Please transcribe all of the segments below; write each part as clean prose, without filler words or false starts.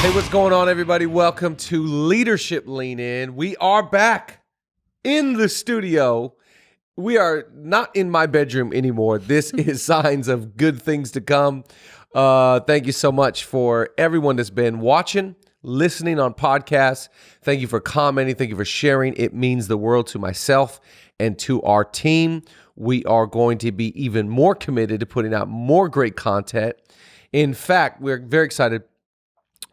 Hey, what's going on, everybody? Welcome to Leadership Lean In. We are back in the studio. We are not in my bedroom anymore. This is signs of good things to come. Thank you so much for everyone that's been watching, listening on podcasts. Thank you for commenting. Thank you for sharing. It means the world to myself and to our team. We are going to be even more committed to putting out more great content. In fact, we're very excited.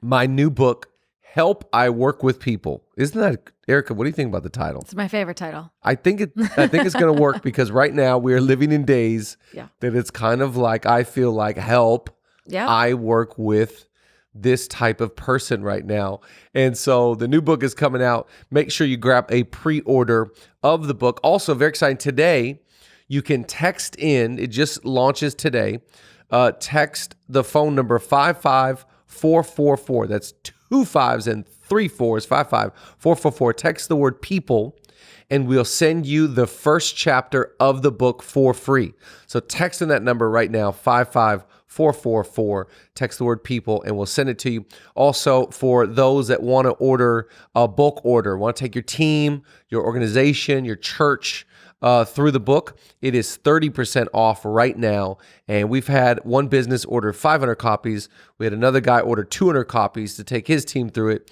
My new book, Help I Work with People. Isn't that, Erika, what do you think about the title? It's my favorite title. I think it's going to work because right now we're living in days that it's kind of like, I feel like help. I work with this type of person right now. And so the new book is coming out. Make sure you grab a pre-order of the book. Also, very exciting, today, you can text in. It just launches today. Text the phone number 55444. That's 2 5s and 3 4s, 55444. Text the word people, and we'll send you the first chapter of the book for free. So text in that number right now, 55444. Text the word people, and we'll send it to you. Also, for those that want to order a bulk order, want to take your team, your organization, your church, through the book, it is 30% off right now. And we've had one business order 500 copies. We had another guy order 200 copies to take his team through it.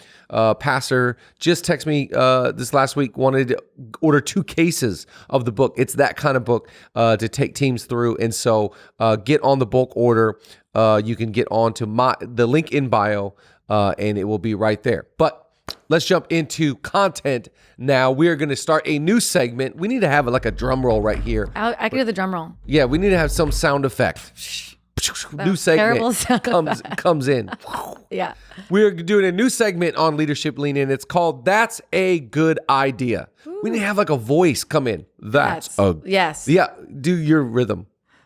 Pastor just texted me this last week, wanted to order 2 cases of the book. It's that kind of book to take teams through. And so get on the bulk order. You can get on to the link in bio, and it will be right there. But let's jump into content now. We are going to start a new segment. We need to have a drum roll right here. I can do the drum roll. Yeah, we need to have some sound effect. New segment comes in. Yeah. We're doing a new segment on Leadership Lean In. It's called That's a Good Idea. Ooh. We need to have a voice come in. Yes. Yeah, do your rhythm.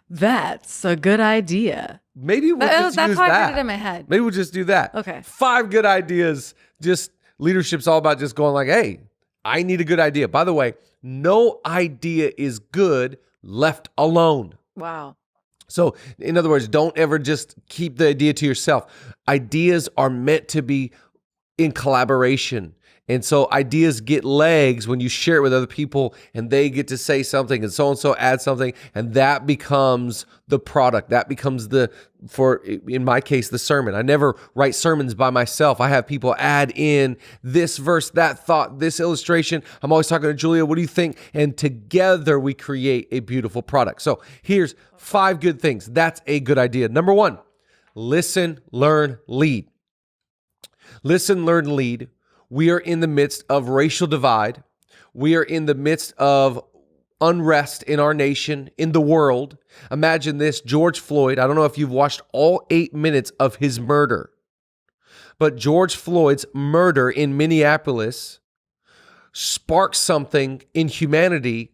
That's a good idea. Maybe we'll just use that. That's how I did it in my head. Maybe we'll just do that. Okay. 5 good ideas. Just leadership's all about just going like, hey, I need a good idea. By the way, no idea is good left alone. Wow. So in other words, don't ever just keep the idea to yourself. Ideas are meant to be in collaboration. And so ideas get legs when you share it with other people and they get to say something and so adds something, and that becomes the product. That becomes in my case, the sermon. I never write sermons by myself. I have people add in this verse, that thought, this illustration. I'm always talking to Julia, what do you think? And together we create a beautiful product. So here's 5 good things. That's a good idea. Number 1, listen, learn, lead. Listen, learn, lead. We are in the midst of racial divide. We are in the midst of unrest in our nation, in the world. Imagine this, George Floyd. I don't know if you've watched all 8 minutes of his murder, but George Floyd's murder in Minneapolis sparked something in humanity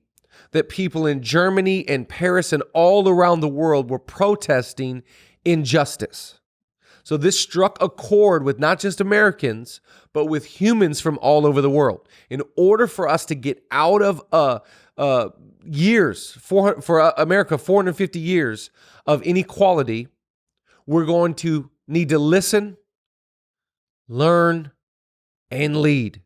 that people in Germany and Paris and all around the world were protesting injustice. So this struck a chord with not just Americans, but with humans from all over the world. In order for us to get out of years, for America, 450 years of inequality, we're going to need to listen, learn, and lead.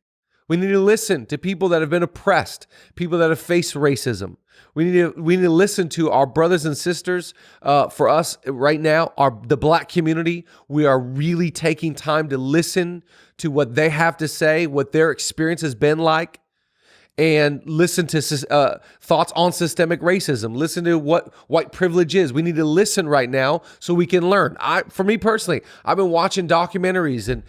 We need to listen to people that have been oppressed, people that have faced racism. We need to listen to our brothers and sisters. For us right now, the Black community, we are really taking time to listen to what they have to say, what their experience has been like, and listen to thoughts on systemic racism. Listen to what white privilege is. We need to listen right now so we can learn. For me personally, I've been watching documentaries, and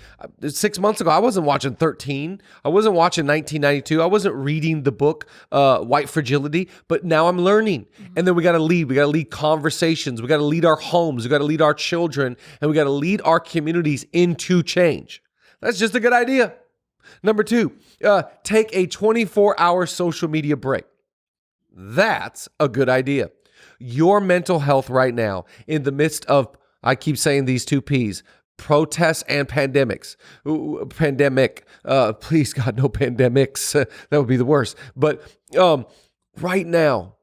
6 months ago, I wasn't watching 13. I wasn't watching 1992. I wasn't reading the book, White Fragility, but now I'm learning. Mm-hmm. And then we got to lead. We got to lead conversations. We got to lead our homes. We got to lead our children, and we got to lead our communities into change. That's just a good idea. Number 2, take a 24-hour social media break. That's a good idea. Your mental health right now, in the midst of, I keep saying these 2 Ps, protests and pandemics. Pandemic, please God, no pandemics. That would be the worst. But right now,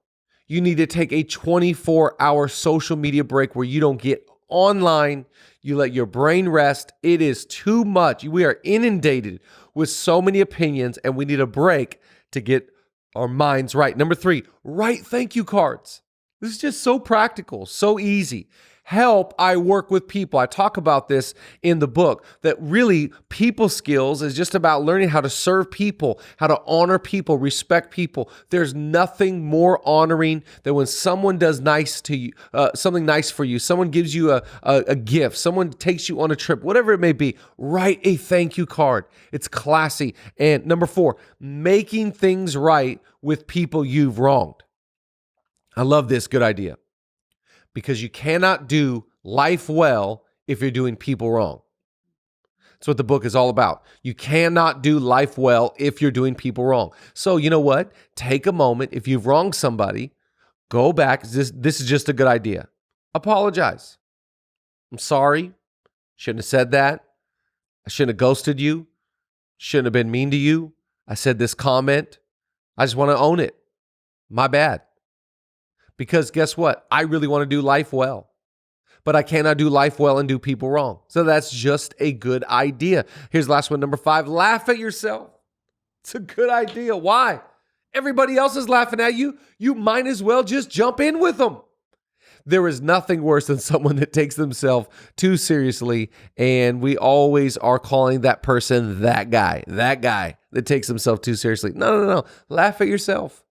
you need to take a 24-hour social media break where you don't get online. You let your brain rest. It is too much. We are inundated with so many opinions, and we need a break to get our minds right. Number 3, write thank you cards. This is just so practical, so easy. Help, I work with people. I talk about this in the book, that really people skills is just about learning how to serve people, how to honor people, respect people. There's nothing more honoring than when someone does nice to you, something nice for you. Someone gives you a gift. Someone takes you on a trip, whatever it may be. Write a thank you card. It's classy. And number 4, making things right with people you've wronged. I love this. Good idea. Because you cannot do life well if you're doing people wrong. That's what the book is all about. You cannot do life well if you're doing people wrong. So you know what? Take a moment. If you've wronged somebody, go back. This is just a good idea. Apologize. I'm sorry. Shouldn't have said that. I shouldn't have ghosted you. Shouldn't have been mean to you. I said this comment. I just want to own it. My bad. Because guess what? I really want to do life well, but I cannot do life well and do people wrong. So that's just a good idea. Here's the last one, number 5, laugh at yourself. It's a good idea. Why? Everybody else is laughing at you. You might as well just jump in with them. There is nothing worse than someone that takes themselves too seriously, and we always are calling that person that guy that takes himself too seriously. No. Laugh at yourself.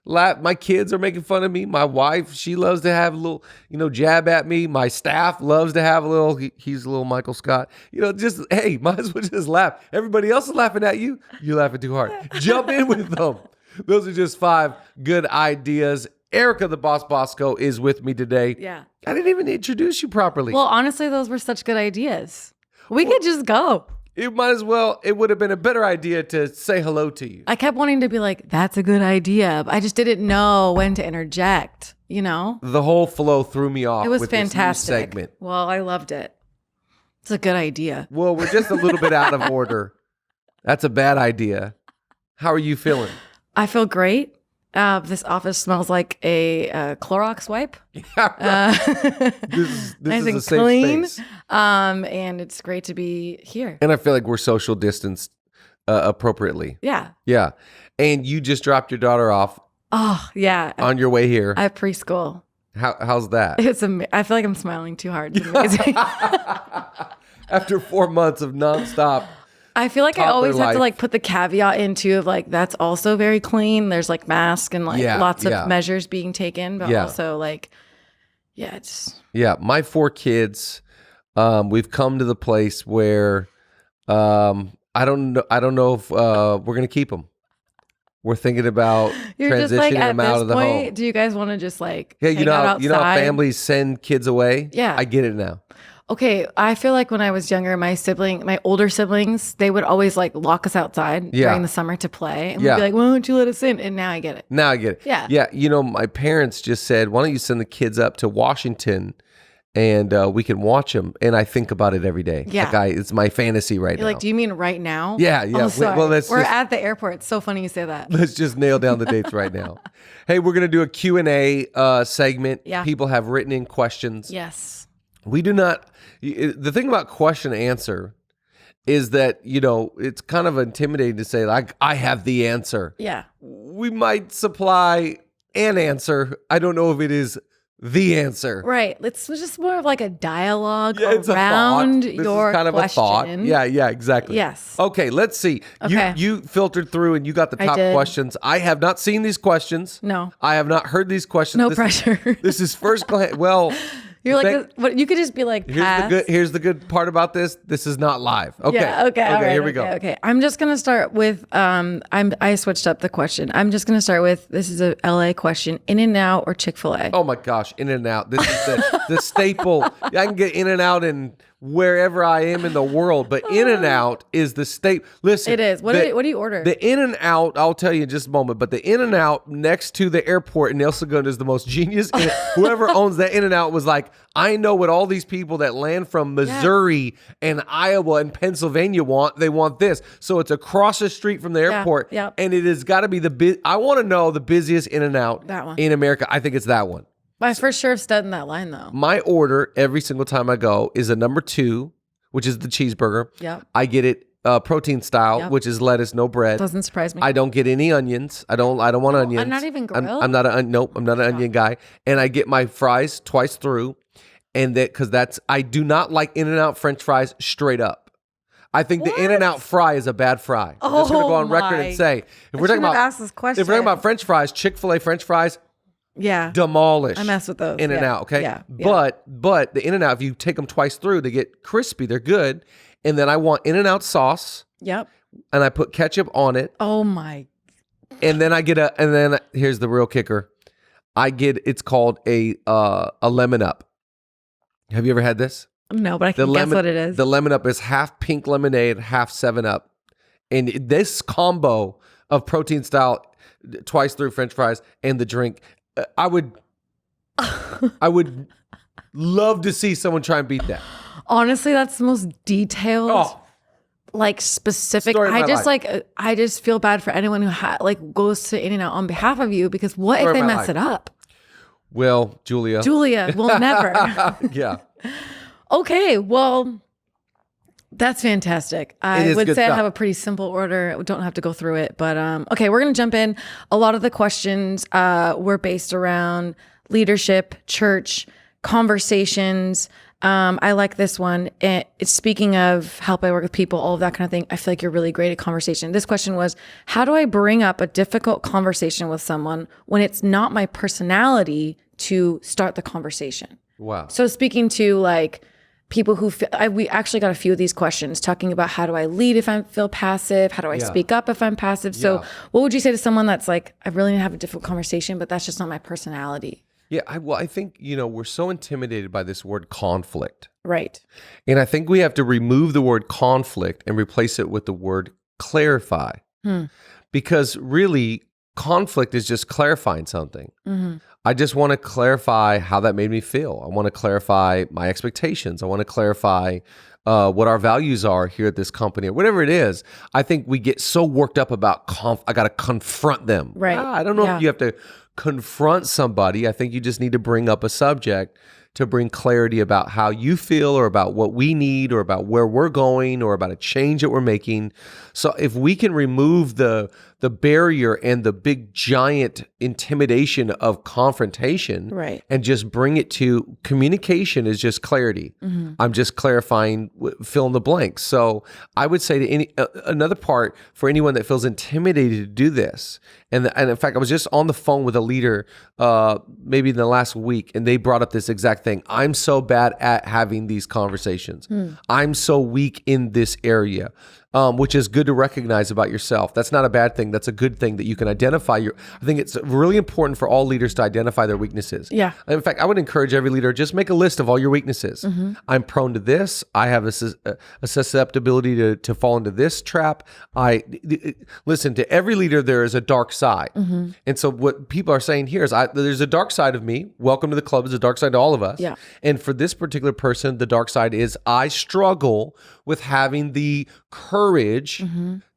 My kids are making fun of me. My wife, she loves to have a little, jab at me. My staff loves to have a little, he's a little Michael Scott. Just, hey, might as well just laugh. Everybody else is laughing at you. You're laughing too hard. Jump in with them. Those are just 5 good ideas. Erika, the Boss Bozhko, is with me today. Yeah. I didn't even introduce you properly. Well, honestly, those were such good ideas. We could just go. It would have been a better idea to say hello to you. I kept wanting to be like, that's a good idea. But I just didn't know when to interject, The whole flow threw me off. It was with fantastic. This new segment. Well, I loved it. It's a good idea. Well, we're just a little bit out of order. That's a bad idea. How are you feeling? I feel great. This office smells like a Clorox wipe. Yeah, right. This nice is and a safe clean. space. And it's great to be here. And I feel like we're social distanced appropriately. Yeah. Yeah. And you just dropped your daughter off. Oh, yeah. On your way here. I have preschool. How's that? I feel like I'm smiling too hard. It's amazing. After 4 months of nonstop. I feel like I always have to put the caveat into of that's also very clean. There's masks and lots of measures being taken, but also Yeah, my 4 kids, we've come to the place where I don't know if we're going to keep them. We're thinking about transitioning them out of the home. Do you guys want to just hang out outside? How families send kids away? Yeah. I get it now. Okay, I feel like when I was younger, my older siblings, they would always lock us outside during the summer to play. And we'd be like, why don't you let us in? And now I get it. Yeah. Yeah. My parents just said, why don't you send the kids up to Washington and we can watch them. And I think about it every day. Yeah. It's my fantasy right now. Do you mean right now? Yeah. Oh, sorry. Well, we're at the airport. It's so funny you say that. Let's just nail down the dates right now. Hey, we're going to do a Q&A segment. Yeah. People have written in questions. Yes. We do not. The thing about question and answer is that, it's kind of intimidating to say, I have the answer. Yeah. We might supply an answer. I don't know if it is the answer. Right. It's just more of a dialogue it's around a thought. your This is kind of a thought. Yeah, exactly. Yes. Okay, let's see. Okay. You filtered through and you got the top questions. I have not seen these questions. No. I have not heard these questions. No pressure. This is first glance. Well... You're you could just be pass. Here's the good part about this. This is not live. Okay. Yeah, okay. All right, here we go. Okay. I'm just gonna start with I switched up the question. I'm just gonna start with, this is a LA question: In-N-Out or Chick-fil-A? Oh my gosh, In-N-Out. This is the staple. I can get In-N-Out in wherever I am in the world, but In-N-Out is the staple. Listen, it is. What do you order? The In-N-Out, I'll tell you in just a moment, but the In-N-Out next to the airport in El Segundo is the most genius. Whoever owns that In-N-Out was like, I know what all these people that land from Missouri and Iowa and Pennsylvania want. They want this. So it's across the street from the airport. Yeah. And it has got to be I want to know the busiest In-N-Out that one in America. I think it's that one. I for sure have stood in that line though. My order every single time I go is a number 2, which is the cheeseburger. Yep. I get it protein style, which is lettuce, no bread. Doesn't surprise me. I don't get any onions. I don't want onions. I'm not even grilled. I'm not an onion guy. And I get my fries twice through, and I do not like In-N-Out French fries straight up. I think the In-N-Out fry is a bad fry. I'm just going to go on record and say, if we're talking about French fries, Chick-fil-A French fries, demolish. I mess with those. In-N-Out, okay? Yeah. But the In-N-Out, if you take them twice through, they get crispy. They're good. And then I want In-N-Out sauce. Yep. And I put ketchup on it. Oh my. And then here's the real kicker. It's called a lemon up. Have you ever had this? No, but I can guess what it is. The lemon up is half pink lemonade, half 7-Up. And this combo of protein style twice through French fries and the drink, I would love to see someone try and beat that. Honestly, that's the most detailed, specific. I just feel bad for anyone who goes to In-N-Out on behalf of you, because what if they mess it up? Well, Julia will never. Yeah. Okay, well, that's fantastic. I would say stuff. I have a pretty simple order. We don't have to go through it, but okay, we're going to jump in. A lot of the questions were based around leadership, church, conversations. I like this one. Speaking of help, I work with people, all of that kind of thing. I feel like you're really great at conversation. This question was, how do I bring up a difficult conversation with someone when it's not my personality to start the conversation? Wow. So speaking to people who we actually got a few of these questions talking about, how do I lead if I feel passive? How do I speak up if I'm passive? So what would you say to someone that's like, I really need to have a difficult conversation, but that's just not my personality? Yeah, I think, we're so intimidated by this word conflict. Right. And I think we have to remove the word conflict and replace it with the word clarify. Because really, conflict is just clarifying something. Mm-hmm. I just want to clarify how that made me feel. I want to clarify my expectations. I want to clarify what our values are here at this company, or whatever it is. I think we get so worked up about I got to confront them. Right. I don't know if you have to confront somebody. I think you just need to bring up a subject to bring clarity about how you feel, or about what we need, or about where we're going, or about a change that we're making. So if we can remove the barrier and the big giant intimidation of confrontation, right, and just bring it to communication is just clarity. Mm-hmm. I'm just clarifying, fill in the blanks. So I would say to another part for anyone that feels intimidated to do this, and in fact, I was just on the phone with a leader maybe in the last week, and they brought up this exact thing. I'm so bad at having these conversations. I'm so weak in this area. Which is good to recognize about yourself. That's not a bad thing. That's a good thing that you can identify I think it's really important for all leaders to identify their weaknesses. Yeah. In fact, I would encourage every leader, just make a list of all your weaknesses. Mm-hmm. I'm prone to this. I have a susceptibility to fall into this trap. Listen, to every leader, there is a dark side. Mm-hmm. And so what people are saying here is, there's a dark side of me. Welcome to the club. There's a dark side to all of us. Yeah. And for this particular person, the dark side is, I struggle with having the courage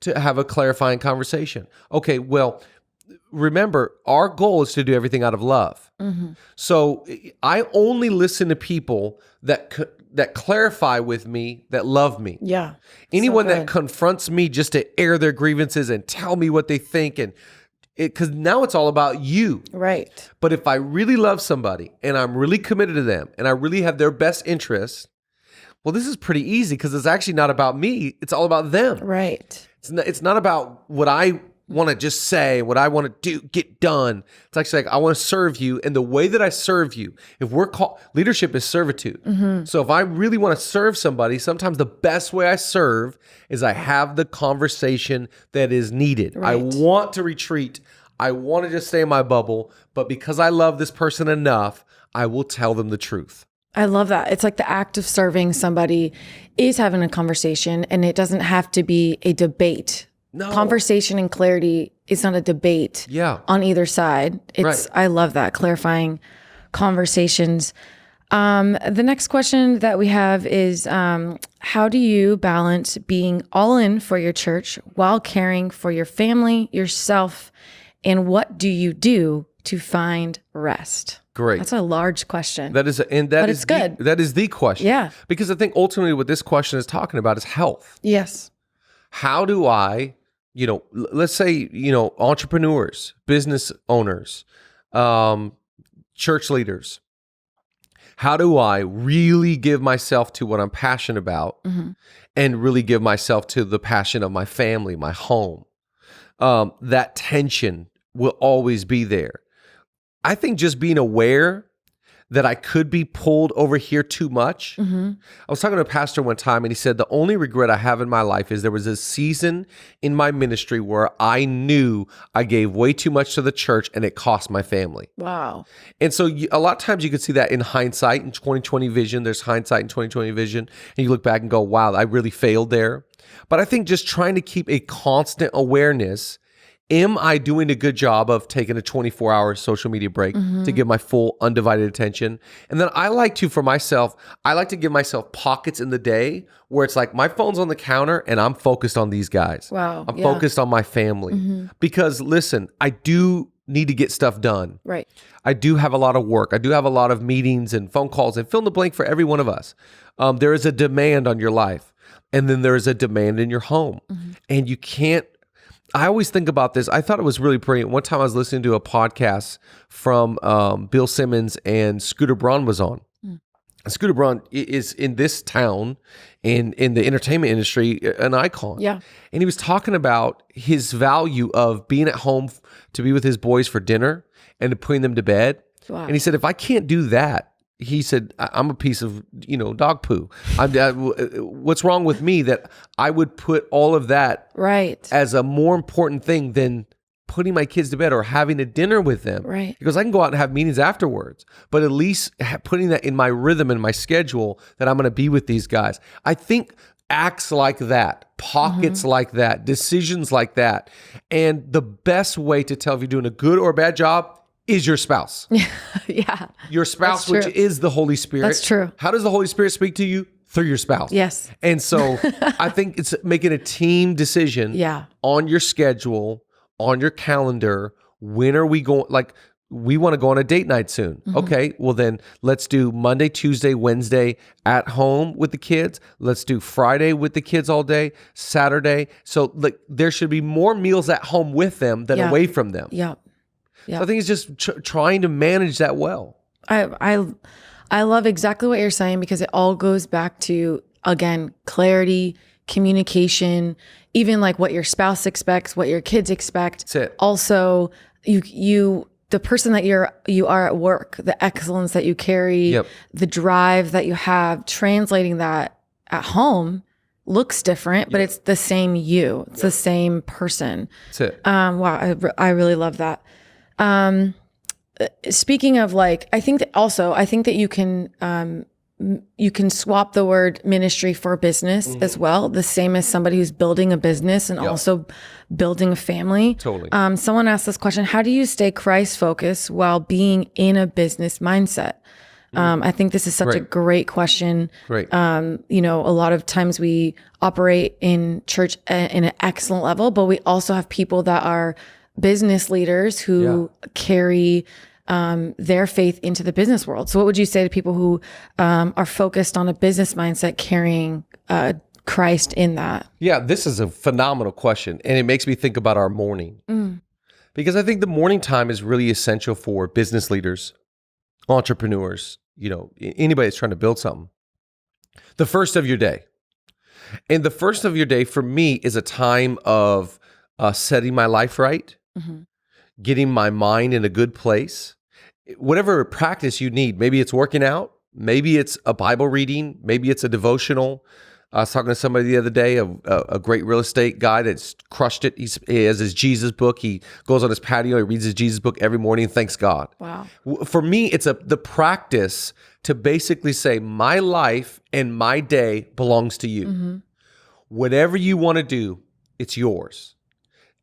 to have a clarifying conversation. Okay, well, remember, our goal is to do everything out of love. Mm-hmm. So I only listen to people that clarify with me, that love me. Yeah. Anyone that confronts me just to air their grievances and tell me what they think, and because now it's all about you. Right. But if I really love somebody and I'm really committed to them and I really have their best interests, well, this is pretty easy, because it's actually not about me. It's all about them. Right. It's not about what I want to just say, what I want to get done. It's actually I want to serve you. And the way that I serve you, leadership is servitude. Mm-hmm. So if I really want to serve somebody, sometimes the best way I serve is I have the conversation that is needed. Right. I want to retreat. I want to just stay in my bubble. But because I love this person enough, I will tell them the truth. I love that. It's like the act of serving somebody is having a conversation, and it doesn't have to be a debate. No. Conversation and clarity is not a debate on either side. I love that. Clarifying conversations. The next question that we have is, how do you balance being all in for your church while caring for your family, yourself, and what do you do to find rest? Great. That's a large question. But it's good. That is the question. Yeah. Because I think ultimately what this question is talking about is health. Yes. How do I, let's say, entrepreneurs, business owners, church leaders, how do I really give myself to what I'm passionate about and really give myself to the passion of my family, my home? That tension will always be there. I think just being aware that I could be pulled over here too much. I was talking to a pastor one time and he said, the only regret I have in my life is there was a season in my ministry where I knew I gave way too much to the church and it cost my family. Wow. And so a lot of times you can see that in hindsight, in 2020 vision. There's hindsight in 2020 vision. And you look back and go, wow, I really failed there. But I think just trying to keep a constant awareness. Am I doing a good job of taking a 24-hour social media break to give my full undivided attention? And then I like to give myself pockets in the day where it's like my phone's on the counter and I'm focused on these guys. Wow. I'm focused on my family. Because listen, I do need to get stuff done. Right. I do have a lot of work. I do have a lot of meetings and phone calls and fill in the blank for every one of us. There is a demand on your life and then there is a demand in your home. And you can't. I always think about this. I thought it was really brilliant. One time I was listening to a podcast from Bill Simmons and Scooter Braun was on. Scooter Braun is in this town and in the entertainment industry, an icon. Yeah. And he was talking about his value of being at home to be with his boys for dinner and to putting them to bed. Wow. And he said, if I can't do that, he said, I'm a piece of, dog poo. What's wrong with me that I would put all of that as a more important thing than putting my kids to bed or having a dinner with them. Right. Because I can go out and have meetings afterwards, but at least putting that in my rhythm and my schedule that I'm going to be with these guys. I think acts like that, pockets like that, decisions like that. And the best way to tell if you're doing a good or a bad job is your spouse. Yeah. Your spouse, which is the Holy Spirit. That's true. How does the Holy Spirit speak to you? Through your spouse. Yes. And so I think it's making a team decision on your schedule, on your calendar. When are we going? Like, we want to go on a date night soon. Okay, well then let's do Monday, Tuesday, Wednesday at home with the kids. Let's do Friday with the kids all day, Saturday. So like there should be more meals at home with them than away from them. Yeah. So I think it's just trying to manage that well. I love exactly what you're saying because it all goes back to, again, clarity, communication, even like what your spouse expects, what your kids expect. That's it. Also, the person that you are at work, the excellence that you carry, the drive that you have, translating that at home looks different, but it's the same you. It's the same person. That's it. Wow, I really love that. Speaking of like, I think that you can swap the word ministry for business as well. The same as somebody who's building a business and also building a family. Totally. Someone asked this question: how do you stay Christ focused while being in a business mindset? I think this is such a great question. Great. A lot of times we operate in church in an excellent level, but we also have people that are business leaders who carry their faith into the business world. So what would you say to people who are focused on a business mindset carrying Christ in that? Yeah, this is a phenomenal question. And it makes me think about our morning. Because I think the morning time is really essential for business leaders, entrepreneurs, anybody that's trying to build something. The first of your day. And the first of your day for me is a time of setting my life right, getting my mind in a good place, whatever practice you need. Maybe it's working out, maybe it's a Bible reading, maybe it's a devotional. I was talking to somebody the other day, a great real estate guy that's crushed it. He has his Jesus book. He goes on his patio, he reads his Jesus book every morning and thanks God. Wow. For me, it's the practice to basically say, my life and my day belongs to you. Whatever you want to do, it's yours.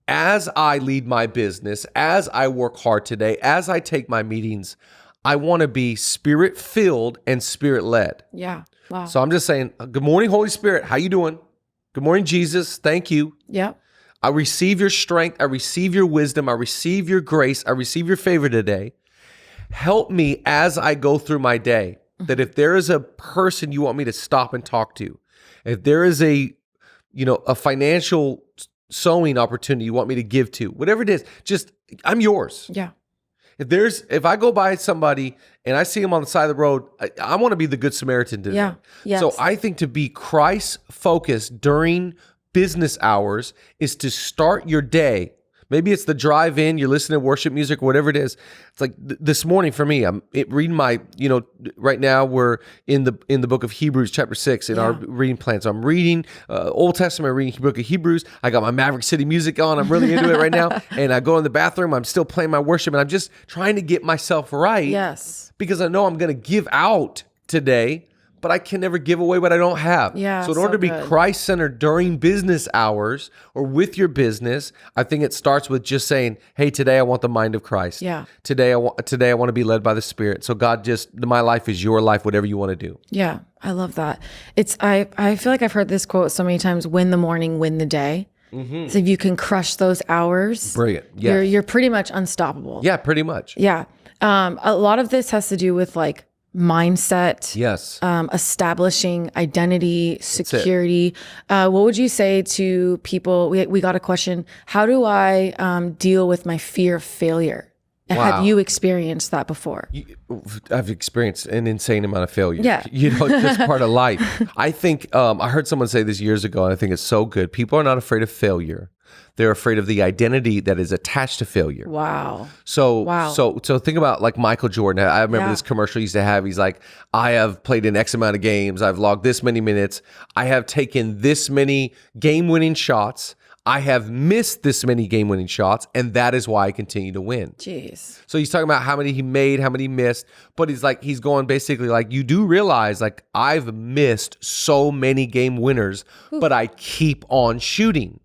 As I lead my business, as I work hard today, as I take my meetings, I want to be spirit-filled and spirit-led. Yeah. Wow. So I'm just saying, good morning, Holy Spirit. How you doing? Good morning, Jesus. Thank you. Yeah. I receive your strength. I receive your wisdom. I receive your grace. I receive your favor today. help me as I go through my day, that if there is a person you want me to stop and talk to, if there is a financial sowing opportunity you want me to give to, whatever it is, just, I'm yours. Yeah. If I go by somebody and I see them on the side of the road, I want to be the good Samaritan to them. Yeah. Yes. So I think to be Christ focused during business hours is to start your day. Maybe it's the drive in, you're listening to worship music, or whatever it is. It's like this morning for me, I'm reading right now we're in the book of Hebrews chapter 6 in our reading plan. So I'm reading Old Testament, reading the book of Hebrews. I got my Maverick City music on. I'm really into it right now. And I go in the bathroom, I'm still playing my worship, and I'm just trying to get myself right. Yes. Because I know I'm going to give out today, but I can never give away what I don't have. Yeah, so in order to be Christ-centered during business hours or with your business, I think it starts with just saying, hey, today I want the mind of Christ. Yeah. Today I want to be led by the Spirit. So God, my life is your life, whatever you want to do. Yeah, I love that. I feel like I've heard this quote so many times, win the morning, win the day. Mm-hmm. So if you can crush those hours, brilliant. Yes. You're pretty much unstoppable. Yeah, pretty much. Yeah. A lot of this has to do with like mindset, yes, establishing identity, security. What would you say to people? We got a question. How do I deal with my fear of failure? Wow. Have you experienced that before? I've experienced an insane amount of failure. Yeah. It's just part of life. I think I heard someone say this years ago, and I think it's so good. People are not afraid of failure. They're afraid of the identity that is attached to failure. Wow. So think about like Michael Jordan. I remember this commercial he used to have. He's like, I have played in X amount of games. I've logged this many minutes. I have taken this many game-winning shots. I have missed this many game-winning shots, and that is why I continue to win. Jeez. So he's talking about how many he made, how many he missed, but he's going basically like, you do realize like I've missed so many game winners, but I keep on shooting.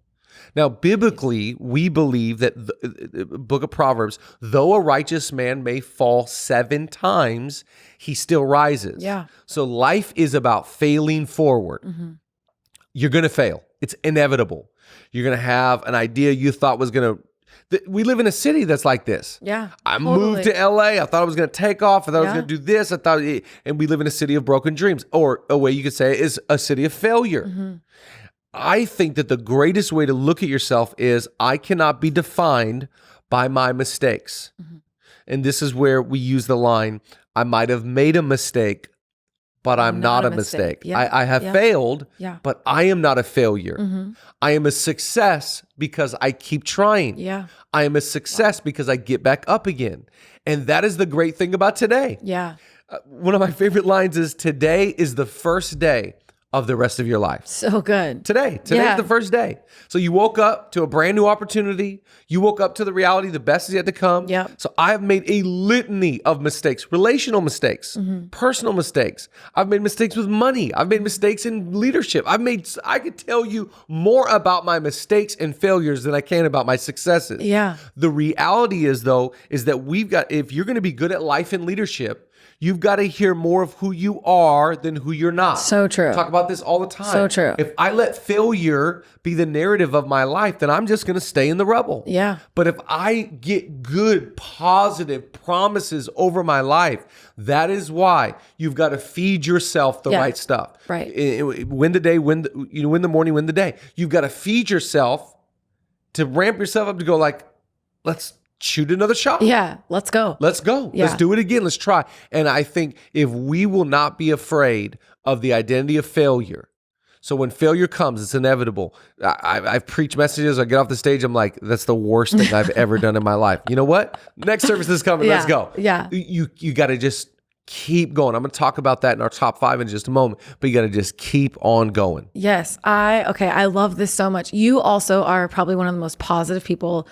Now, biblically, we believe that the book of Proverbs, though a righteous man may fall 7 times, he still rises. Yeah. So life is about failing forward. Mm-hmm. You're going to fail. It's inevitable. You're going to have an idea you thought was going to... We live in a city that's like this. Yeah. I moved to LA. I thought I was going to take off. I thought I was going to do this. And we live in a city of broken dreams. Or a way you could say it is a city of failure. Mm-hmm. I think that the greatest way to look at yourself is I cannot be defined by my mistakes. Mm-hmm. And this is where we use the line, I might have made a mistake, but I'm not a mistake. Yeah. I have failed, but I am not a failure. Mm-hmm. I am a success because I keep trying. Yeah. I am a success because I get back up again. And that is the great thing about today. Yeah. One of my favorite lines is, today is the first day of the rest of your life. So good. Today's the first day. So you woke up to a brand new opportunity. You woke up to the reality the best is yet to come. Yep. So I have made a litany of mistakes, relational mistakes, personal mistakes. I've made mistakes with money. I've made mistakes in leadership. I could tell you more about my mistakes and failures than I can about my successes. Yeah. The reality is that if you're going to be good at life and leadership, you've got to hear more of who you are than who you're not. So true. Talk about this all the time. So true. If I let failure be the narrative of my life, then I'm just going to stay in the rubble. Yeah. But if I get good, positive promises over my life, that is why you've got to feed yourself the right stuff. Right. Win the day, win the morning, win the day. You've got to feed yourself to ramp yourself up to go like, let's shoot another shot. Yeah, let's go. Let's go. Yeah. Let's do it again. Let's try. And I think if we will not be afraid of the identity of failure, so when failure comes, it's inevitable. I've preached messages. I get off the stage. I'm like, that's the worst thing I've ever done in my life. You know what? Next service is coming. Let's go. Yeah. You got to just keep going. I'm going to talk about that in our top 5 in just a moment, but you got to just keep on going. Yes. I love this so much. You also are probably one of the most positive people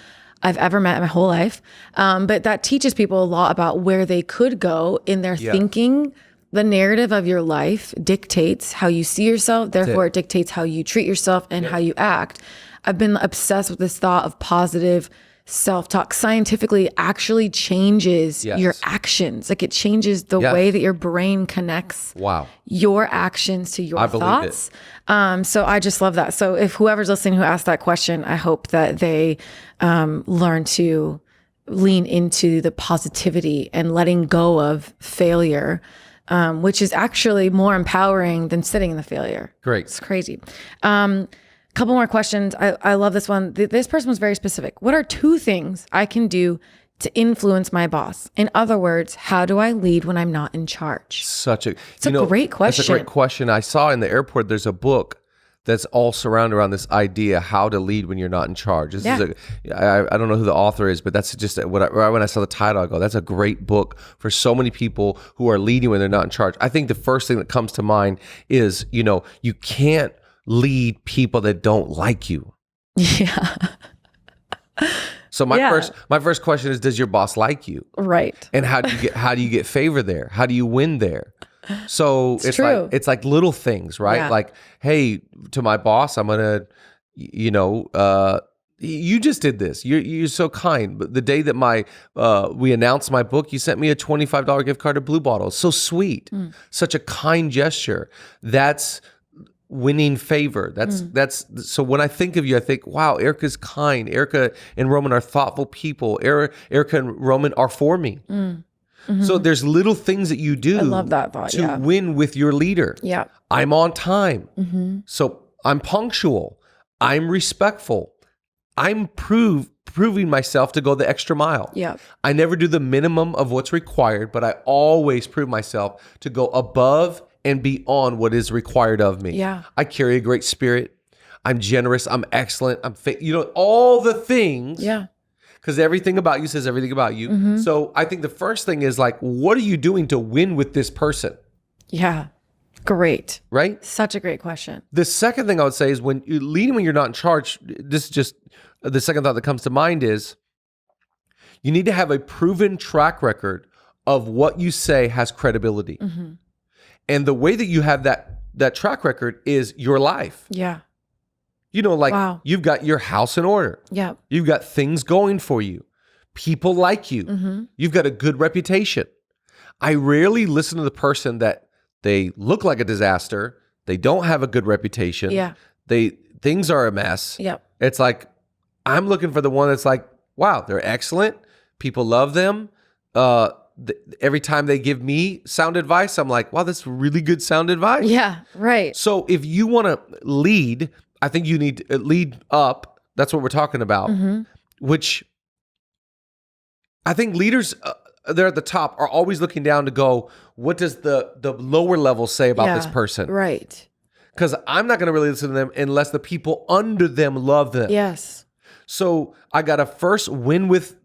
I've ever met in my whole life. But that teaches people a lot about where they could go in their thinking. The narrative of your life dictates how you see yourself. Therefore, it dictates how you treat yourself and how you act. I've been obsessed with this thought of positive self-talk. Scientifically actually changes your actions. Like it changes the way that your brain connects your actions to your thoughts. So I just love that. So if whoever's listening who asked that question, I hope that they learn to lean into the positivity and letting go of failure, which is actually more empowering than sitting in the failure. Great. It's crazy. Couple more questions. I love this one. This person was very specific. What are 2 things I can do to influence my boss? In other words, how do I lead when I'm not in charge? It's a great question. That's a great question. I saw in the airport, there's a book that's all surrounded around this idea, how to lead when you're not in charge. I don't know who the author is, but that's just when I saw the title, I go, that's a great book for so many people who are leading when they're not in charge. I think the first thing that comes to mind is, you can't lead people that don't like you. Yeah. So my first question is, does your boss like you? Right. And how do you get favor there? How do you win there? So it's like little things, right? Yeah. Like, hey, to my boss, I'm gonna, you just did this. You're so kind. But the day that we announced my book, you sent me a $25 gift card to Blue Bottle. It's so sweet. Such a kind gesture. That's winning favor. That's so when I think of you, I think, wow, Erika's kind. Erika and Roman are thoughtful people. Erika and Roman are for me. So there's little things that you do, I love that thought, to win with your leader. Yeah. I'm on time. So I'm punctual. I'm respectful. I'm proving myself to go the extra mile. Yeah. I never do the minimum of what's required, but I always prove myself to go above and beyond what is required of me. Yeah. I carry a great spirit. I'm generous. I'm excellent. I'm all the things. Yeah. Because everything about you says everything about you. So I think the first thing is like, what are you doing to win with this person? Yeah. Great. Right? Such a great question. The second thing I would say is when you're leading when you're not in charge, this is just the second thought that comes to mind is you need to have a proven track record of what you say has credibility. And the way that you have that track record is your life. Yeah. Wow. You've got your house in order. Yeah. You've got things going for you. People like you. You've got a good reputation. I rarely listen to the person that they look like a disaster. They don't have a good reputation. Yeah. Things are a mess. Yep. It's like, I'm looking for the one that's like, wow, they're excellent. People love them. Every time they give me sound advice, I'm like, wow, that's really good sound advice. Yeah. Right. So if you want to lead, I think you need to lead up. That's what we're talking about, which I think leaders, they're at the top, are always looking down to go, what does the lower level say about this person? Right. Because I'm not going to really listen to them unless the people under them love them. Yes. So I got to first win with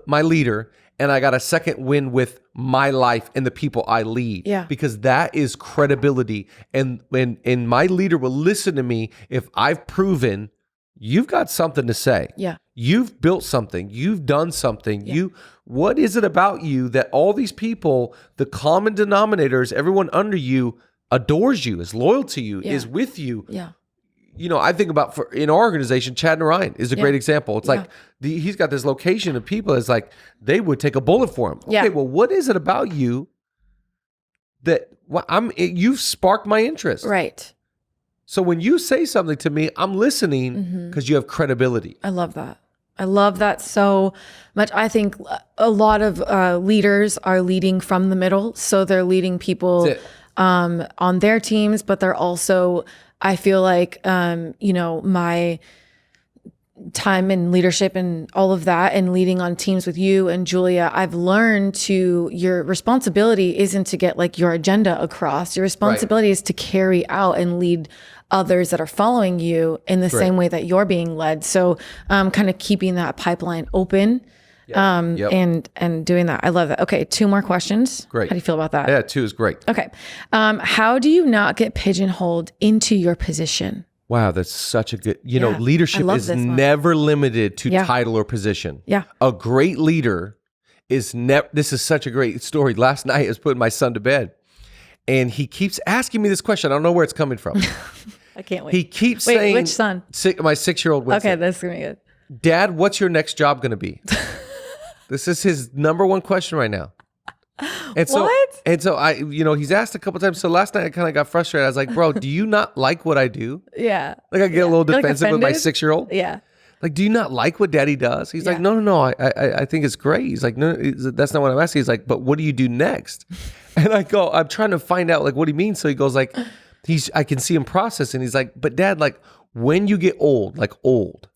my leader, and I got a second win with my life and the people I lead. Yeah. Because that is credibility. And my leader will listen to me if I've proven you've got something to say. Yeah. You've built something. You've done something. Yeah. What is it about you that all these people, the common denominators, everyone under you adores you, is loyal to you, is with you? Yeah. I think about in our organization, Chad and Ryan is a great example. It's like he's got this location of people. It's like they would take a bullet for him. Okay, well, what is it about you that you've sparked my interest? Right. So when you say something to me, I'm listening because you have credibility. I love that. I love that so much. I think a lot of leaders are leading from the middle. So they're leading people on their teams, but they're also, I feel like, my time in leadership and all of that and leading on teams with you and Julia, I've learned your responsibility isn't to get like your agenda across. Your responsibility is to carry out and lead others that are following you in the same way that you're being led. So kind of keeping that pipeline open and doing that. I love that. Okay, 2 more questions. Great. How do you feel about that? Yeah, 2 is great. Okay. How do you not get pigeonholed into your position? Wow, that's such a good, leadership is never limited to title or position. Yeah. A great leader is this is such a great story. Last night I was putting my son to bed and he keeps asking me this question. I don't know where it's coming from. I can't wait. He keeps saying, which son? My 6-year-old Winston. Okay, that's going to be good. Dad, what's your next job going to be? This is his number one question right now. And so, what? And so I, he's asked a couple times. So last night I kind of got frustrated. I was like, bro, do you not like what I do? Yeah. Like I get a little defensive with my 6-year-old. Yeah. Like, do you not like what daddy does? He's like, no, I think it's great. He's like, no, that's not what I'm asking. He's like, but what do you do next? And I go, I'm trying to find out like what he means. So he goes like, I can see him process. And he's like, but dad, like when you get old, like old,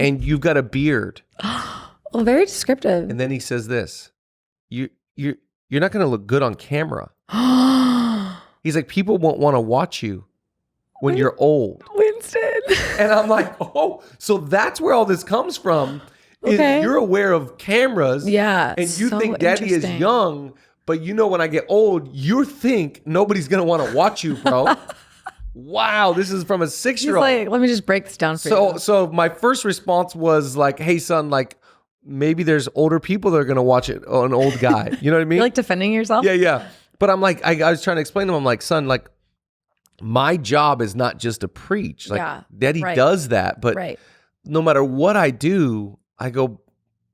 and you've got a beard. Well, very descriptive. And then he says this, you're not going to look good on camera. He's like, people won't want to watch you when you're old. Winston. And I'm like, oh, so that's where all this comes from. Okay. You're aware of cameras. Yeah. And you think daddy is young, but you know when I get old, you think nobody's going to want to watch you, bro. Wow, this is from a 6-year-old. He's like, let me just break this down for you. So my first response was like, hey, son, like, maybe there's older people that are going to watch it, an old guy. You know what I mean? You're like defending yourself? Yeah. But I'm like, I was trying to explain to him, I'm like, son, like, my job is not just to preach. Like, daddy does that. But no matter what I do, I go,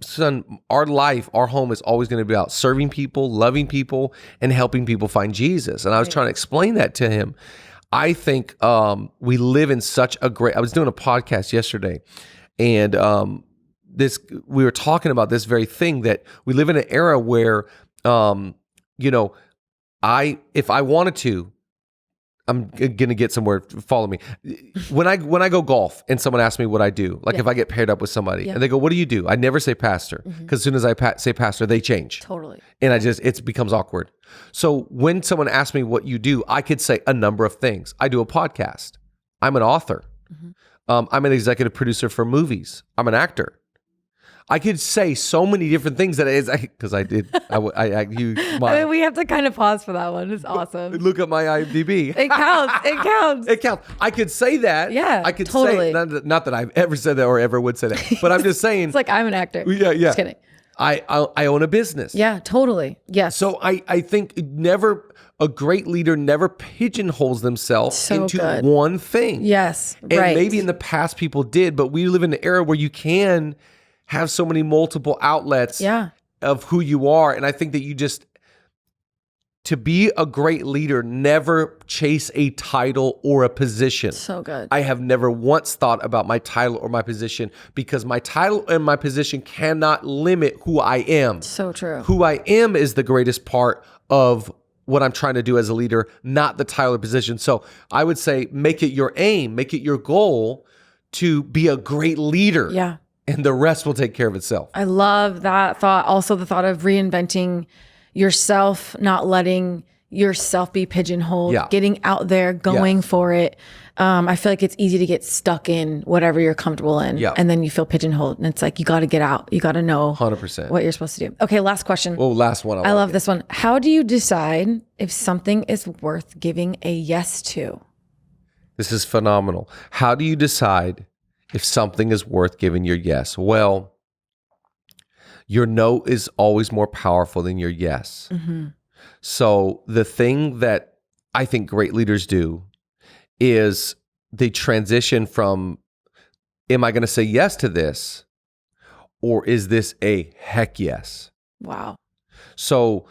son, our life, our home is always going to be about serving people, loving people, and helping people find Jesus. And I was trying to explain that to him. I think we live in such a great, I was doing a podcast yesterday, and we were talking about this very thing, that we live in an era where, you know, if I wanted to, I'm going to get somewhere, follow me. When I go golf and someone asks me what I do, like if I get paired up with somebody and they go, what do you do? I never say pastor, because as soon as I say pastor, they change. Totally. And it becomes awkward. So when someone asks me what you do, I could say a number of things. I do a podcast. I'm an author. I'm an executive producer for movies. I'm an actor. I could say so many different things that is because I did. We have to kind of pause for that one. It's awesome. Look at my IMDb. It counts. It counts. It counts. I could say that. Yeah, I could totally. say not that I've ever said that or ever would say that, but I'm just saying. It's like I'm an actor. Yeah. Just kidding. I own a business. Yeah, totally. Yes. So I think a great leader never pigeonholes themselves into one thing. Yes. And maybe in the past people did, but we live in an era where you can have so many multiple outlets of who you are. And I think that to be a great leader, never chase a title or a position. So good. I have never once thought about my title or my position, because my title and my position cannot limit who I am. So true. Who I am is the greatest part of what I'm trying to do as a leader, not the title or position. So I would say, make it your aim, make it your goal to be a great leader. Yeah. And the rest will take care of itself. I love that thought. Also the thought of reinventing yourself, not letting yourself be pigeonholed, getting out there, going for it. I feel like it's easy to get stuck in whatever you're comfortable in. And then you feel pigeonholed. And it's like, you got to get out. You got to know 100% what you're supposed to do. Okay, last question. Oh, last one. I love this one. How do you decide if something is worth giving a yes to? This is phenomenal. How do you decide if something is worth giving your yes? Well, your no is always more powerful than your yes. So the thing that I think great leaders do is they transition from, am I going to say yes to this? Or is this a heck yes? Wow. So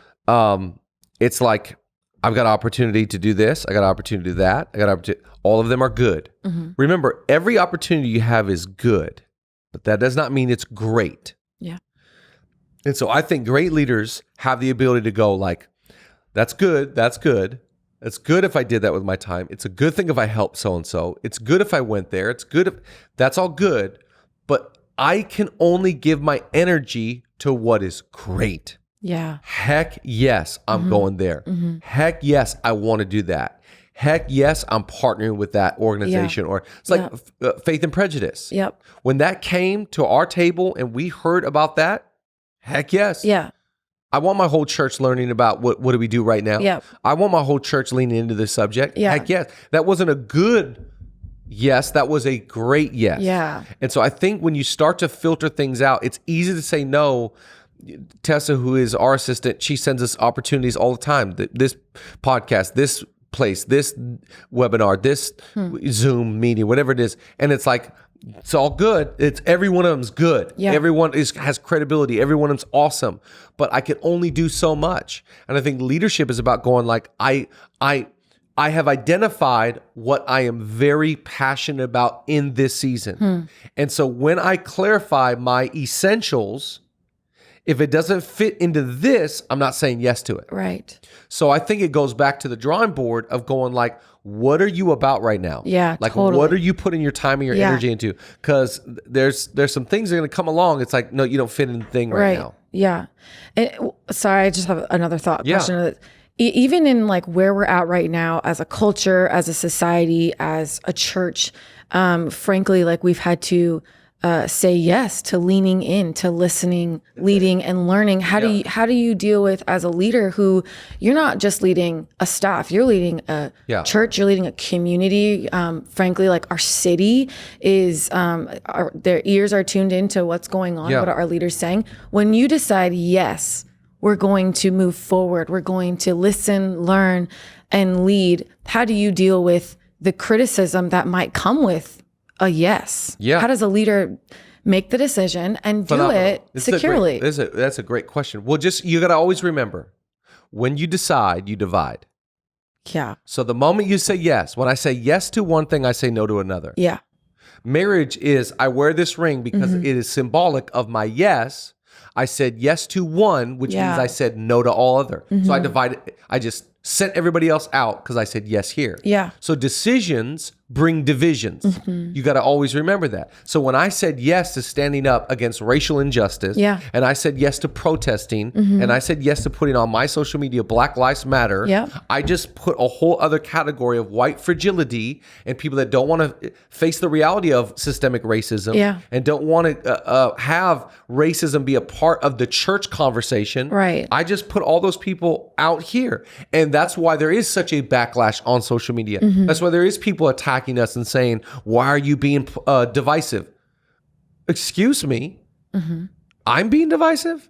it's like, I've got an opportunity to do this. I got an opportunity to do that. I got an opportunity. All of them are good. Remember, every opportunity you have is good, but that does not mean it's great. Yeah. And so I think great leaders have the ability to go like, that's good. That's good. It's good if I did that with my time. It's a good thing if I helped so-and-so. It's good if I went there. It's good if that's all good, but I can only give my energy to what is great. Yeah. Heck yes, I'm going there. Heck yes, I want to do that. Heck yes, I'm partnering with that organization. Or it's like Faith and Prejudice. Yep. When that came to our table and we heard about that, heck yes. Yeah. I want my whole church learning about what do we do right now. Yep. I want my whole church leaning into this subject. Yeah. Heck yes. That wasn't a good yes, that was a great yes. Yeah. And so I think when you start to filter things out, it's easy to say no. Tessa, who is our assistant, she sends us opportunities all the time. This podcast, this place, this webinar, this Zoom meeting, whatever it is. And it's like, it's all good. It's every one of them's good. Yeah. Everyone has credibility. Every one of them's awesome. But I can only do so much. And I think leadership is about going like, I I have identified what I am very passionate about in this season. And so when I clarify my essentials, if it doesn't fit into this, I'm not saying yes to it. Right. So I think it goes back to the drawing board of going like, what are you about right now? Yeah, like totally. What are you putting your time and your energy into? Because there's some things that are going to come along. It's like, no, you don't fit in the thing right now. Yeah. Sorry, I just have another thought question. Even in like where we're at right now as a culture, as a society, as a church, frankly, like we've had to say yes to leaning in, to listening, leading, and learning. How do you deal with, as a leader who you're not just leading a staff, you're leading a church, you're leading a community. Frankly, like our city is, their ears are tuned into what's going on, what are our leaders saying. When you decide, yes, we're going to move forward, we're going to listen, learn, and lead, how do you deal with the criticism that might come with a yes? Yeah. How does a leader make the decision and do it securely? That's a great question. Well, you got to always remember, when you decide, you divide. Yeah. So the moment you say yes, when I say yes to one thing, I say no to another. Yeah. Marriage is, I wear this ring because it is symbolic of my yes. I said yes to one, which means I said no to all other. So I divided. I just sent everybody else out because I said yes here. Yeah. So decisions bring divisions. You got to always remember that. So when I said yes to standing up against racial injustice, and I said yes to protesting, and I said yes to putting on my social media Black Lives Matter, I just put a whole other category of white fragility and people that don't want to face the reality of systemic racism and don't want to have racism be a part of the church conversation. Right. I just put all those people out here. And that's why there is such a backlash on social media. That's why there is people attacking us and saying, why are you being divisive? Excuse me? I'm being divisive?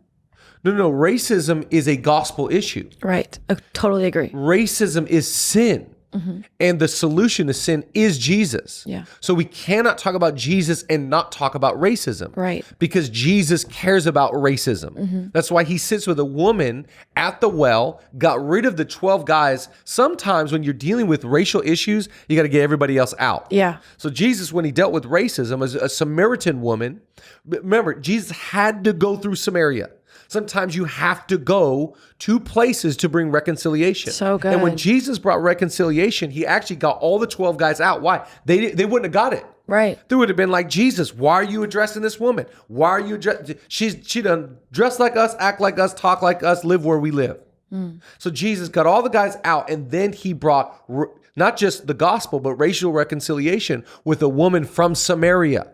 No. Racism is a gospel issue. Right. I totally agree. Racism is sin. And the solution to sin is Jesus. Yeah. So we cannot talk about Jesus and not talk about racism. Right. Because Jesus cares about racism. That's why he sits with a woman at the well, got rid of the 12 guys. Sometimes when you're dealing with racial issues, you got to get everybody else out. Yeah. So Jesus, when he dealt with racism as a Samaritan woman, remember, Jesus had to go through Samaria. Sometimes you have to go to places to bring reconciliation. So good. And when Jesus brought reconciliation, he actually got all the 12 guys out. Why? They wouldn't have got it. Right. They would have been like, Jesus, why are you addressing this woman? Why are you she done dress like us, act like us, talk like us, live where we live. So Jesus got all the guys out, and then he brought not just the gospel, but racial reconciliation with a woman from Samaria.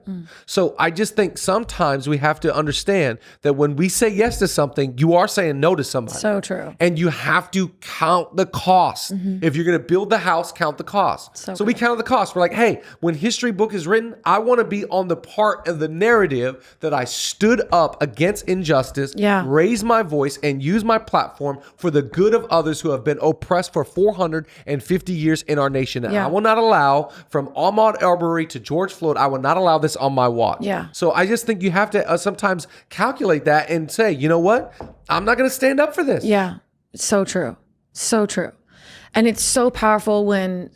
So I just think sometimes we have to understand that when we say yes to something, you are saying no to somebody. So true. And you have to count the cost. If you're going to build the house, count the cost. So we counted the cost. We're like, hey, when history book is written, I want to be on the part of the narrative that I stood up against injustice, raised my voice, and used my platform for the good of others who have been oppressed for 450 years in our nation. And I will not allow, from Ahmaud Arbery to George Floyd, I will not allow this on my watch. So I just think you have to sometimes calculate that and say, you know what? I'm not going to stand up for this. Yeah. So true. So true. And it's so powerful when,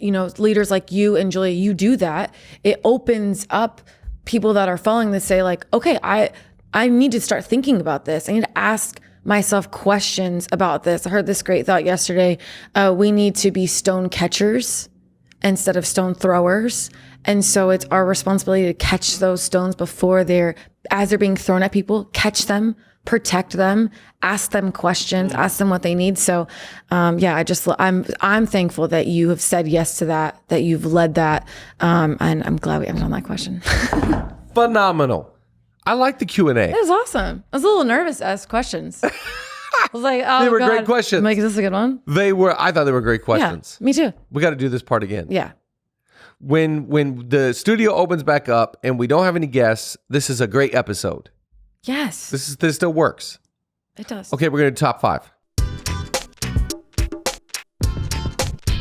leaders like you and Julia, you do that. It opens up people that are following this, say like, okay, I need to start thinking about this. I need to ask myself questions about this. I heard this great thought yesterday. We need to be stone catchers instead of stone throwers. And so it's our responsibility to catch those stones as they're being thrown at people, catch them, protect them, ask them questions, ask them what they need. So, I'm thankful that you have said yes to that you've led that. And I'm glad we ended on that question. Phenomenal. I like the Q&A. It was awesome. I was a little nervous to ask questions. I was like, oh, they were great questions. Like, is this a good one? I thought they were great questions. Yeah, me too. We got to do this part again. Yeah. When the studio opens back up and we don't have any guests, this is a great episode. Yes. This still works. It does. Okay, we're going to do top 5.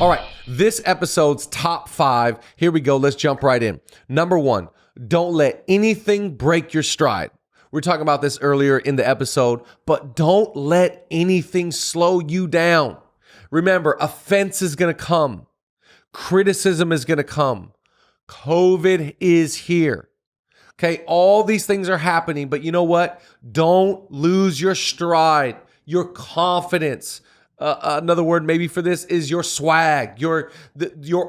All right, this episode's top 5. Here we go. Let's jump right in. Number 1, don't let anything break your stride. We were talking about this earlier in the episode, but don't let anything slow you down. Remember, offense is going to come. Criticism is going to come. COVID is here. Okay, all these things are happening, but you know what? Don't lose your stride, your confidence. Another word maybe for this is your swag, your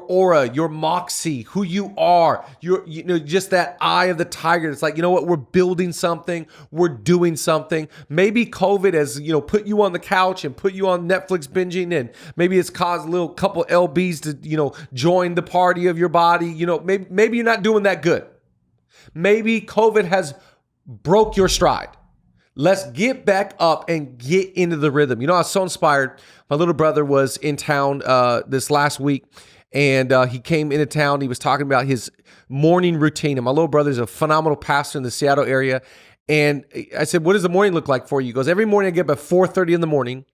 aura, your moxie, who you are. Just that eye of the tiger. It's like, you know what? We're building something. We're doing something. Maybe COVID has, put you on the couch and put you on Netflix binging, and maybe it's caused a little couple LBs to, join the party of your body. Maybe you're not doing that good. Maybe COVID has broke your stride. Let's get back up and get into the rhythm. I was so inspired. My little brother was in town this last week, and he came into town. He was talking about his morning routine. And my little brother's a phenomenal pastor in the Seattle area. And I said, what does the morning look like for you? He goes, every morning I get up at 4:30 in the morning,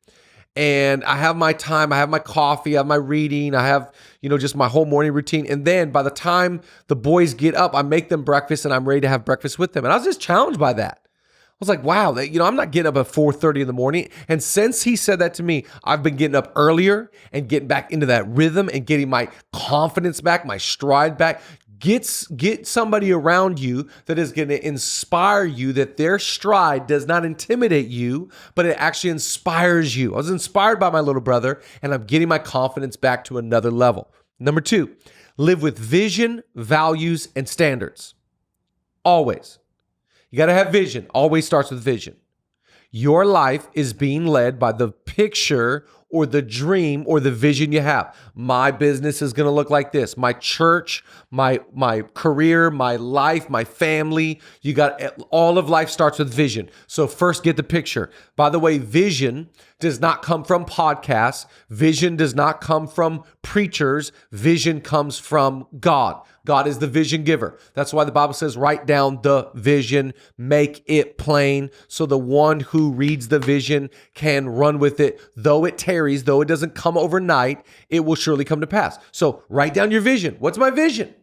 and I have my time. I have my coffee. I have my reading. I have, just my whole morning routine. And then by the time the boys get up, I make them breakfast, and I'm ready to have breakfast with them. And I was just challenged by that. I was like, wow, I'm not getting up at 4:30 in the morning. And since he said that to me, I've been getting up earlier and getting back into that rhythm and getting my confidence back, my stride back. Get somebody around you that is going to inspire you, that their stride does not intimidate you, but it actually inspires you. I was inspired by my little brother, and I'm getting my confidence back to another level. Number 2, live with vision, values, and standards. Always. You got to have vision. Always starts with vision. Your life is being led by the picture or the dream or the vision you have. My business is going to look like this. My church, my career, my life, my family. All of life starts with vision. So first get the picture. By the way, vision does not come from podcasts. Vision does not come from preachers. Vision comes from God. God is the vision giver. That's why the Bible says, write down the vision, make it plain, so the one who reads the vision can run with it. Though it tarries, though it doesn't come overnight, it will surely come to pass. So write down your vision. What's my vision?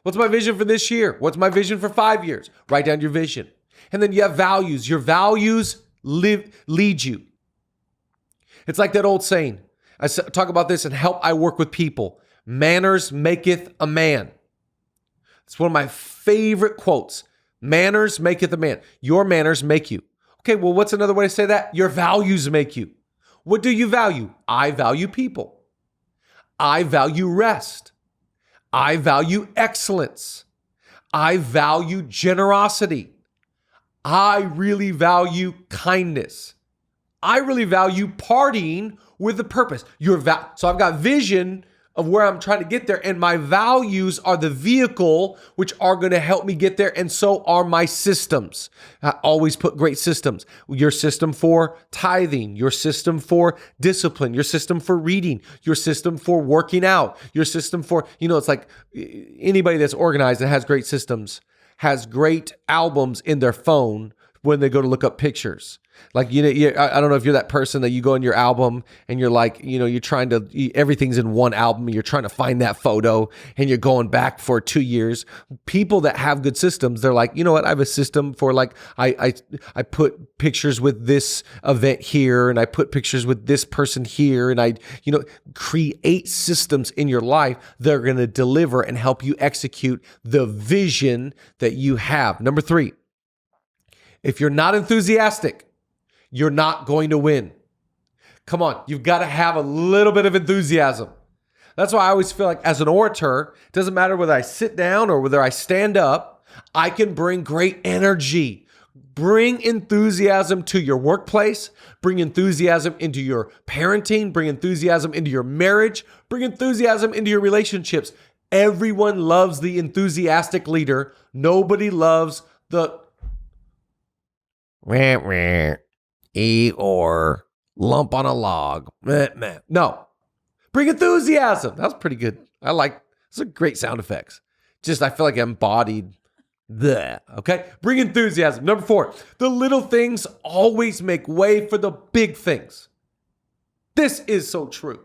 What's my vision for this year? What's my vision for 5 years? Write down your vision. And then you have values. Your values lead you. It's like that old saying. I talk about this in Help I Work with People. Manners maketh a man. It's one of my favorite quotes. Manners maketh a man. Your manners make you. Okay, well, what's another way to say that? Your values make you. What do you value? I value people. I value rest. I value excellence. I value generosity. I really value kindness. I really value partying with a purpose. So I've got vision of where I'm trying to get there, and my values are the vehicle which are going to help me get there, and so are my systems. I always put great systems. Your system for tithing, your system for discipline, your system for reading, your system for working out, your system for, it's like anybody that's organized and has great systems has great albums in their phone when they go to look up pictures. Like, I don't know if you're that person that you go in your album and you're like, you're trying to, everything's in one album and you're trying to find that photo and you're going back for 2 years. People that have good systems, they're like, you know what? I have a system for like, I put pictures with this event here and I put pictures with this person here. And I create systems in your life that are going to deliver and help you execute the vision that you have. Number 3, if you're not enthusiastic, you're not going to win. Come on, you've got to have a little bit of enthusiasm. That's why I always feel like as an orator, it doesn't matter whether I sit down or whether I stand up, I can bring great energy. Bring enthusiasm to your workplace. Bring enthusiasm into your parenting. Bring enthusiasm into your marriage. Bring enthusiasm into your relationships. Everyone loves the enthusiastic leader. Nobody loves the or lump on a log. No. Bring enthusiasm. That was pretty good. Those are great sound effects. Just, I feel like I embodied that. Okay. Bring enthusiasm. Number 4, the little things always make way for the big things. This is so true.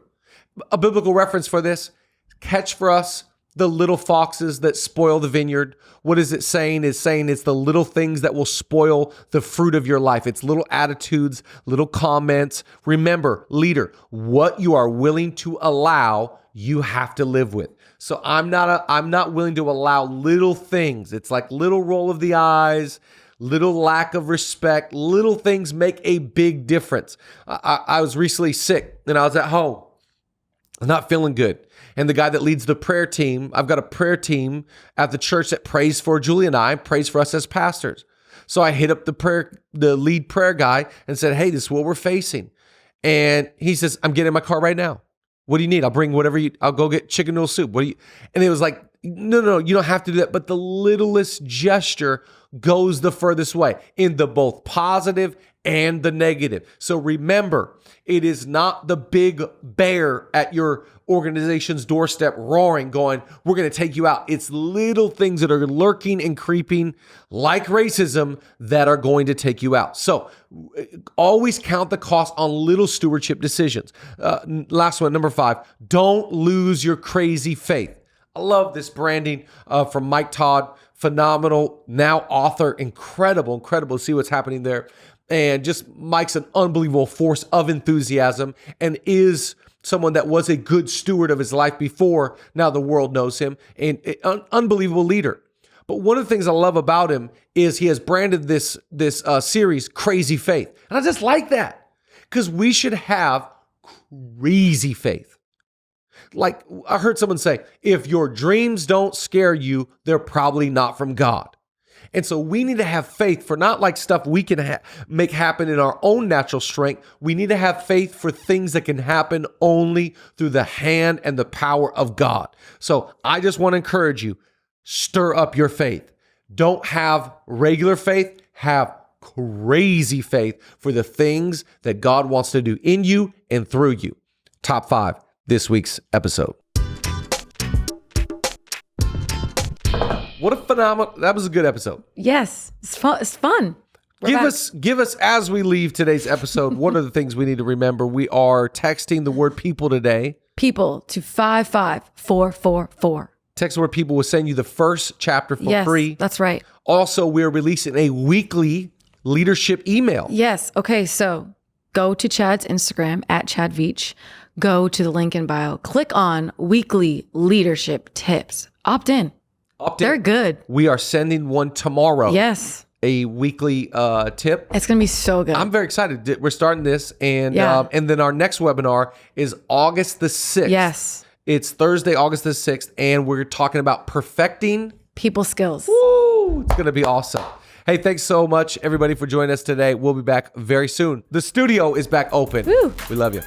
A biblical reference for this, catch for us the little foxes that spoil the vineyard. What is it saying? It's saying it's the little things that will spoil the fruit of your life. It's little attitudes, little comments. Remember, leader, what you are willing to allow, you have to live with. So I'm not willing to allow little things. It's like little roll of the eyes, little lack of respect. Little things make a big difference. I was recently sick and I was at home. I'm not feeling good. And the guy that leads the prayer team, I've got a prayer team at the church that prays for Julie and I, prays for us as pastors. So I hit up the lead prayer guy and said, hey, this is what we're facing. And he says, I'm getting in my car right now. What do you need? I'll bring whatever I'll go get chicken noodle soup. And it was like, no, you don't have to do that. But the littlest gesture goes the furthest way in the both positive and the negative. So remember, it is not the big bear at your organization's doorstep roaring, going, we're going to take you out. It's little things that are lurking and creeping like racism that are going to take you out. So always count the cost on little stewardship decisions. Last one, number 5, don't lose your crazy faith. I love this branding from Mike Todd, phenomenal, now author, incredible to see what's happening there. And just Mike's an unbelievable force of enthusiasm and is someone that was a good steward of his life before. Now the world knows him, and an unbelievable leader. But one of the things I love about him is he has branded this series Crazy Faith. And I just like that because we should have crazy faith. Like I heard someone say, if your dreams don't scare you, they're probably not from God. And so we need to have faith for not like stuff we can make happen in our own natural strength. We need to have faith for things that can happen only through the hand and the power of God. So I just want to encourage you, stir up your faith. Don't have regular faith, have crazy faith for the things that God wants to do in you and through you. Top 5, this week's episode. What a phenomenal, that was a good episode. Yes, it's fun. Give us, as we leave today's episode, what are the things we need to remember? We are texting the word people today. People to 55444. Text the word people will send you the first chapter for free. That's right. Also, we're releasing a weekly leadership email. Yes. Okay. So go to Chad's Instagram at Chad Veach. Go to the link in bio. Click on weekly leadership tips. Opt in. They're good. We are sending one tomorrow. Yes. A weekly tip. It's going to be so good. I'm very excited. We're starting this. And then our next webinar is August the 6th. Yes. It's Thursday, August the 6th. And we're talking about perfecting people skills. Woo! It's going to be awesome. Hey, thanks so much, everybody, for joining us today. We'll be back very soon. The studio is back open. Woo. We love you.